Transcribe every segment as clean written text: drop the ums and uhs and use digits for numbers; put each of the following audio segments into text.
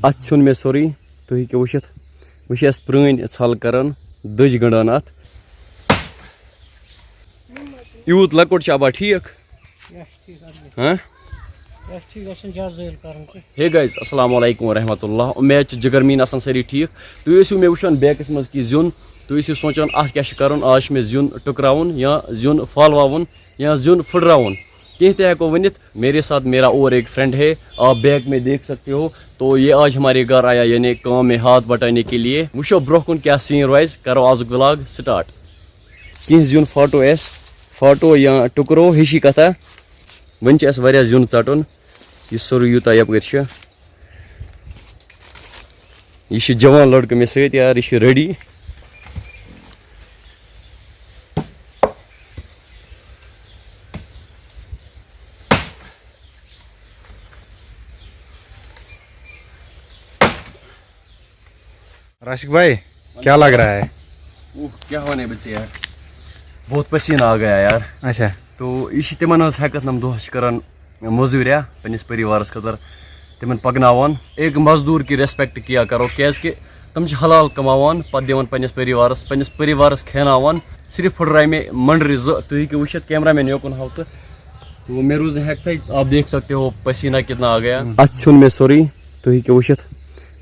ات ژھُن مےٚ سورُے تُہۍ ہیٚکِو وٕچھِتھ بہٕ چھَس پرٛٲنۍ ژھل کران دٔج گنٛڈان اتھ یوٗت لۄکُٹ چھُ ابا ٹھیٖک ہاں ہے گایز السلام علیکم ورحمۃ اللہ امید چھِ جگر میٖن آسان سٲری ٹھیٖک تُہۍ ٲسِو مےٚ وٕچھان بیکس منٛز کینٛہہ زیُن تُہۍ ٲسِو سونٛچان اتھ کیٛاہ چھُ کرُن آز چھُ مےٚ زیُن ٹُکراوُن یا زیُن پھالواوُن یا زیُن پھٕٹراوُن کینٛہہ تہِ ہٮ۪کو ؤنِتھ میرے ساتھ میرا اور ایک فرینڈ ہے آپ بیک میں دیکھ سکتے ہو تو یہ آج ہمارے گھر آیا یعنی کام میں ہاتھ بٹانے کے لیے وٕچھو برونٛہہ کُن کیٛاہ سیٖن روزِ کرو آزُک ولاگ سٹارٹ کینٛہہ زیُن پھاٹو اَسہِ پھاٹو یا ٹُکرو ہِشی کتھا وۄنۍ چھُ اَسہِ واریاہ زیُن ژٹُن یہ سورُے یوٗتاہ یپٲرۍ چھُ یہِ چھُ جوان لڑکہٕ مےٚ سۭتۍ یار یہِ چھُ ریڈی راشق بھائی کیا لگ رہا ہے کیا ونے بچے یار بہت پسینہ آ گیا یار اچھا تو یہ تمن ہز ہیکت نم دۄہس کران موٚزوٗریا پننس پریوارس خٲطرٕ تمن پکناوان ایک مزدور کی ریسپیکٹ کیا کرو کیازکہِ تم چھِ حلال کماوان پتہٕ دِوان پننس پریوارس کھیناوان صرف پھٕٹراے مےٚ مٔنڈرِ زٕ تُہۍ ہیٚکِو وٕچھِتھ کیمرہ مین یوکُن ہاو ژٕ تو مےٚ روٗز نہٕ ہیٚکتھٕے آپ دیکھ سکتے ہو پسینہ کتنا آ گیا اتھ ژھیوٚن مےٚ سورُے تُہۍ ہیٚکِو وٕچھِتھ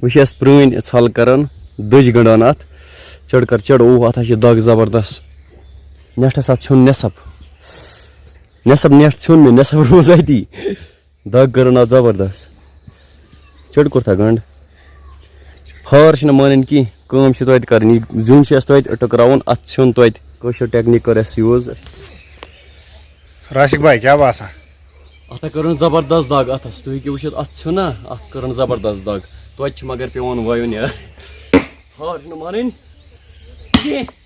بہٕ چھَس پرٛٲنۍ ژھل کران دٔج گنٛڈان اتھ چڑ کر چڑ اتھ ہا چھِ دگ زبردست نیٹھس ہا ژھیوٚن نٮ۪صف نیٹ ژھیوٚن مےٚ نٮ۪صف روٗز اتی دگ کٔرٕن اتھ زبردست چڑ کوٚرتھا گنٛڈ ہار چھِنہٕ مانٕنۍ کینٛہہ کٲم چھِ توتہِ کرٕنۍ یہِ زیُن چھُ اَسہِ توتہِ ٹُکراوُن اتھ ژھیوٚن توتہِ کٲشُر ٹیکنیٖک کٔر اَسہِ یوٗز راشق بھائی کیا باسان اتھ ہا کٔرٕن زبردست دگ اتھس تُہۍ ہیٚکِو وٕچھِتھ اتھ ژھیوٚن نا اتھ کٔرٕن زبردست دگ توتہِ چھِ مگر پیٚوان وایُن یار ہار چھِنہٕ مانٕنۍ کینٛہہ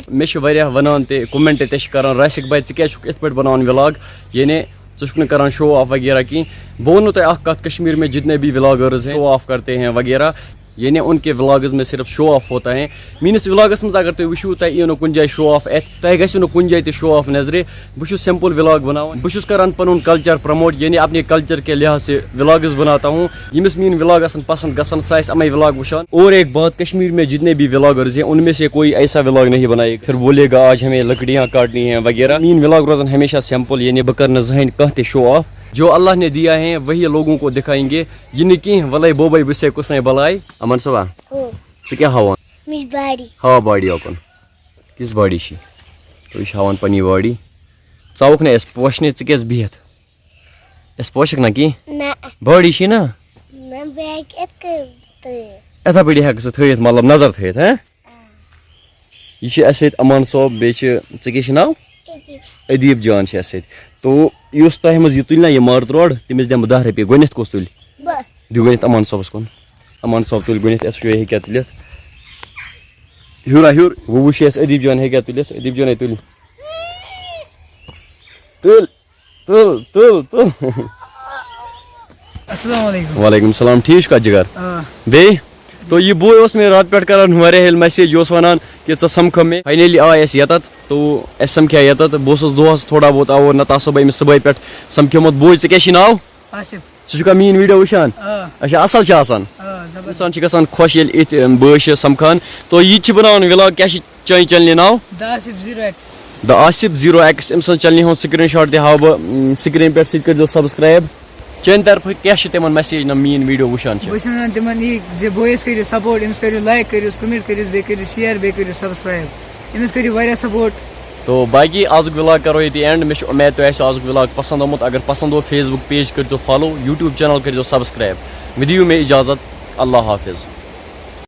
مےٚ چھِ واریاہ وَنان تہِ کومٮ۪نٛٹ تہِ چھِ کَران راشق بھائی ژٕ کیٛازِ چھُکھ یِتھ پٲٹھۍ بَناوان وِلاگ یعنی ژٕ چھُکھ نہٕ کَران شو آف وغیرہ کینٛہہ بہٕ وَنو تۄہہِ اَکھ کَتھ کشمیر میں جتنے بھی ولاگرز ہیں شو آف کرتے ہیں وغیرہ یعنی ان کے ولاگز میں صرف شو آف ہوتا ہے میٲنِس ولاگس منٛز اگر تُہۍ وٕچھِو تۄہہِ ییٖیو نہٕ کُنہِ جایہِ شو آف اَتھِ تۄہہِ گژھِو نہٕ کُنہِ جایہِ تہِ شو آف نظرِ بہٕ چھُس سمپل ولاگ بناوان بہٕ چھُس کران پنُن کلچر پرموٹ یعنی اپنے کلچر کے لحاظ سے ولاگز بناتا ہوں ییٚمِس میٲنۍ ولاگ آسان پسند گژھان سُہ آسہِ یِمے ولاگ وٕچھان اور ایک بات کشمیر میں جتنے بھی ولاگرز ہیں ان میں سے کوئی ایسا ولاگ نہیں بنائے پھر بولے گا آج ہمیں لکڑیاں کاٹنی ہیں وغیرہ میٲنۍ ولاگ روزان ہمیشہ سمپل یعنی بہٕ کرٕ نہٕ زٕہٕنۍ کانٛہہ تہِ شو آف جو اللہ نے دیا ہے وہی لوگوں کو دکھائیں گے یہ نہٕ کینٛہہ وَلے بوبے بہٕ سے کُسے بلاے امن صٲبا ژٕ کیٛاہ ہاوان ہاو باڈی اوکُن کِژھ باڈی چھِ تُہۍ چھِ ہاوان پنٕنۍ باڈی ژاوُکھ نہٕ اَسہِ پوشنہِ ژٕ کیٛازِ بِہِتھ اَسہِ پوشکھ نا کینٛہہ باڈی چھی نا یِتھے پٲٹھۍ ہٮ۪کہٕ ژٕ تھٲیِتھ مطلب نظر تھٲیِتھ ہاں یہِ چھِ اَسہِ سۭتۍ امان صٲب بیٚیہِ چھِ ژےٚ کیٛاہ چھِ ناو ادیٖب جان چھِ اَسہِ سۭتۍ تو یُس تۄہہِ منٛز یہِ تُلہِ نا یہِ مارتروڈ تٔمِس دِمہٕ بہٕ 10 رۄپیہِ گۄڈنٮ۪تھ کُس تُلہِ دِیِو گۄڈنٮ۪تھ امان صٲبس کُن امان صٲب تُلہِ گۄڈنٮ۪تھ اَسہِ وٕچھو یہِ ہیٚکیٛاہ تُلِتھ ہیوٚر ہا ہیوٚر وۄنۍ وٕچھ اَسہِ ادیٖب جان ہیٚکیٛاہ تُلِتھ ادیٖب جانے تُلہِ تُل تُل تُل تُل السلام علیکم وعلیکم السلام ٹھیٖک چھُکھا جِگر بیٚیہِ تو یہِ بوے اوس مےٚ راتہٕ پٮ۪ٹھ کران واریاہ ییٚلہِ میسیج یہِ اوس ونان کہِ ژٕ سمکھو مےٚ فاینلی آے اَسہِ ییٚتٮ۪تھ تو اَسہِ سمکھے ییٚتٮ۪تھ بہٕ اوسُس دۄہس تھوڑا بہت آوُر نتہٕ آسہو بہٕ أمِس صُبحٲے پٮ۪ٹھ سمکھیومُت بوے ژےٚ کیٛاہ چھُے ناو آصف ژٕ چھُکھا میٲنۍ ویٖڈیو وٕچھان اچھا اصل چھِ آسان انسان چھِ گژھان خۄش ییٚلہِ یِتھۍ بٲے چھِ سمکھان تو یہِ تہِ چھِ بناوان ولاگ کیٛاہ چھِ چانہِ چنلہِ ناو د آصف 0x أمۍ سٕنٛز چنلہِ ہُنٛد سکریٖن شاٹ تہِ ہاو بہٕ سکریٖن پٮ۪ٹھ سُہ تہِ کٔرۍزیو سبسکرایب چٲنۍ طرفہٕ کیٛاہ چھِ تِمن میسیج یِم میٲنۍ ویٖڈیو وٕچھان چھِ بہٕ چھُس ونان تِمن یی زِ بٲیِس کٔرِو سپورٹ أمِس کٔرِو لایک کٔرِوس کومنٹ کٔرِوس بیٚیہِ کٔرِو شیر بیٚیہِ کٔرِو سبسکرایب أمِس کٔرِو واریاہ سپورٹ تو باقی آزُک ولاگ کرو ییٚتہِ اینڈ مےٚ چھُ اُمید تۄہہِ آسیو آزُک ولاگ پسنٛد آمُت اگر پسنٛد گوٚو فیس بُک پیج کٔرۍزیو فالو یوٗٹیوٗب چینل کٔرۍزیو سبسکرایب وۄنۍ دِیِو مےٚ اِجازت اللہ حافظ